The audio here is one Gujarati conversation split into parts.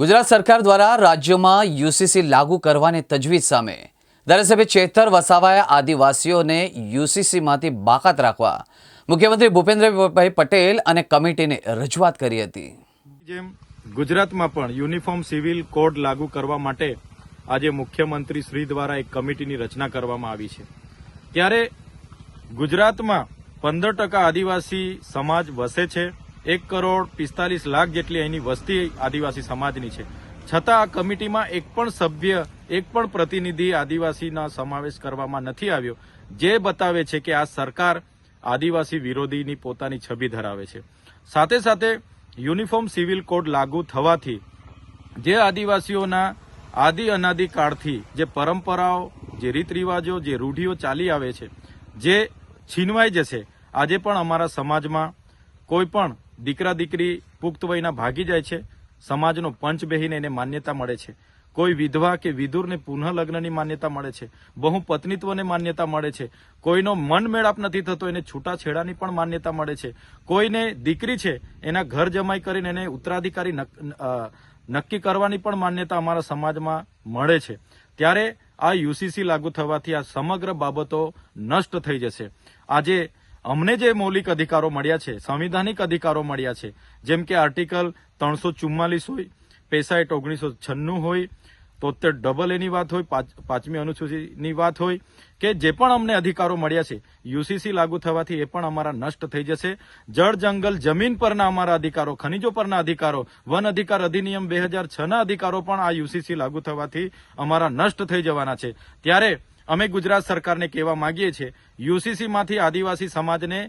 ગુજરાત સરકાર દ્વારા રાજ્યમાં યુસીસી લાગુ કરવાની તજવીજ સામે ધારાસભ્ય ચેતર વસાવાએ આદિવાસીઓને યુસીસીમાંથી બાકાત રાખવા મુખ્યમંત્રી ભૂપેન્દ્રભાઈ પટેલ અને કમિટીને રજૂઆત કરી હતી। જેમ ગુજરાતમાં પણ યુનિફોર્મ સિવિલ કોડ લાગુ કરવા માટે આજે મુખ્યમંત્રી શ્રી દ્વારા એક કમિટીની રચના કરવામાં આવી છે, ત્યારે ગુજરાતમાં 15% આદિવાસી સમાજ વસે છે। 1,45,00,000 જેટલી અહીંની વસ્તી આદિવાસી સમાજની છે, છતાં આ કમિટીમાં એક પણ સભ્ય, એક પણ પ્રતિનિધિ આદિવાસીના સમાવેશ કરવામાં નથી આવ્યો, જે બતાવે છે કે આ સરકાર આદિવાસી વિરોધીની પોતાની છબી ધરાવે છે। સાથે સાથે યુનિફોર્મ સિવિલ કોડ લાગુ થવાથી જે આદિવાસીઓના આદિ અનાદિ કાળથી જે પરંપરાઓ, જે રીત રિવાજો, જે રૂઢિઓ ચાલી આવે છે, જે છીનવાઈ જશે। આજે પણ અમારા સમાજમાં કોઈ પણ દીકરા દીકરી પુખ્ત વયના ભાગી જાય છે, સમાજનો પંચ બેહીને એને માન્યતા મળે છે। કોઈ વિધવા કે વિધુરને પુનઃ લગ્નની માન્યતા મળે છે, બહુપત્નીત્વને માન્યતા મળે છે, કોઈનો મન મેળાપ નથી થતો એને છૂટાછેડાની પણ માન્યતા મળે છે, કોઈને દીકરી છે એના ઘર જમાઈ કરીને એને ઉત્તરાધિકારી નક્કી કરવાની પણ માન્યતા અમારા સમાજમાં મળે છે। ત્યારે આ યુસીસી લાગુ થવાથી આ સમગ્ર બાબતો નષ્ટ થઈ જશે। આજે અમને જે મૌલિક અધિકારો મળ્યા છે, સંવિધાનિક અધિકારો મળ્યા છે, જેમ કે આર્ટિકલ 344 હોય, પેસા એક્ટ 1996 હોય, 73 એની વાત હોય, 5મી અનુસૂચિની વાત હોય, કે જે પણ અમને અધિકારો મળ્યા છે, યુસીસી લાગુ થવાથી એ પણ અમારા નષ્ટ થઈ જશે। જળ જંગલ જમીન પરના અમારા અધિકારો, ખનિજો પરના અધિકારો, વન અધિકાર અધિનિયમ 2006ના અધિકારો પણ આ યુસીસી લાગુ થવાથી અમારા નષ્ટ થઈ જવાના છે। ત્યારે અમે ગુજરાત સરકારને કહેવા માંગીએ છીએ, યુસીસીમાંથી આદિવાસી સમાજને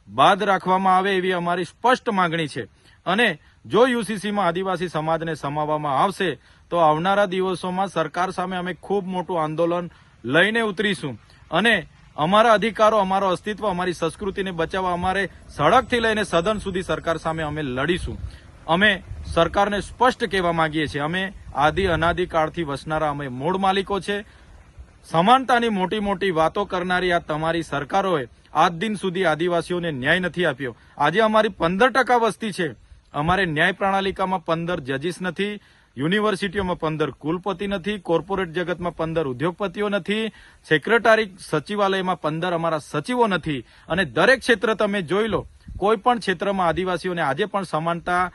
બાદ રાખવામાં આવે એવી અમારી સ્પષ્ટ માંગણી છે, અને જો યુસીસીમાં આદિવાસી સમાજને સમાવવામાં આવશે તો આવનારા દિવસોમાં સરકાર સામે અમે ખૂબ મોટું આંદોલન લઈને ઉતરીશું, અને અમારા અધિકારો, અમારો અસ્તિત્વ, અમારી સંસ્કૃતિને બચાવવા અમારે સડકથી લઈને સદન સુધી સરકાર સામે અમે લડીશું। અમે સરકારને સ્પષ્ટ કહેવા માંગીએ છીએ, અમે આદિ અનાદિ કાળથી વસનારા અમે મૂળ માલિકો છે। સમાનતાની મોટી મોટી વાતો કરનારી આ તમારી સરકારોએ આજ દિન સુધી આદિવાસીઓને ન્યાય નથી આપ્યો। આજે અમારી 15% વસ્તી છે, અમારે ન્યાય પ્રણાલિકામાં 15 જજીસ નથી, યુનિવર્સિટીઓમાં 15 કુલપતિ નથી, કોર્પોરેટ જગતમાં 15 ઉદ્યોગપતિઓ નથી, સેક્રેટરી સચિવાલયમાં 15 અમારા સચિવો નથી, અને દરેક ક્ષેત્ર તમે જોઈ લો, કોઈ પણ ક્ષેત્રમાં આદિવાસીઓને આજે પણ સમાનતા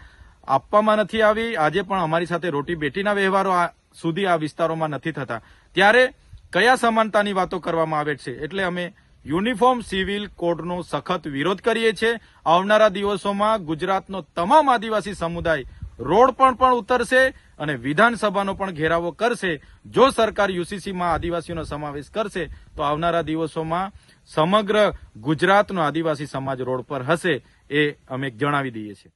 આપવામાં નથી આવી। આજે પણ અમારી સાથે રોટી બેટીના વ્યવહારો સુધી આ વિસ્તારોમાં નથી થતા, ત્યારે કયા સમાનતાની વાતો કરવામાં આવે છે? એટલે અમે યુનિફોર્મ સિવિલ કોડનો સખત વિરોધ કરીએ છીએ। આવનારા દિવસોમાં ગુજરાતનો તમામ આદિવાસી સમુદાય રોડ પર પણ ઉતરશે અને વિધાનસભાનો પણ ઘેરાવો કરશે। જો સરકાર યુસીસીમાં આદિવાસીઓનો સમાવેશ કરશે તો આવનારા દિવસોમાં સમગ્ર ગુજરાતનો આદિવાસી સમાજ રોડ પર હશે, એ અમે જણાવી દઈએ છીએ।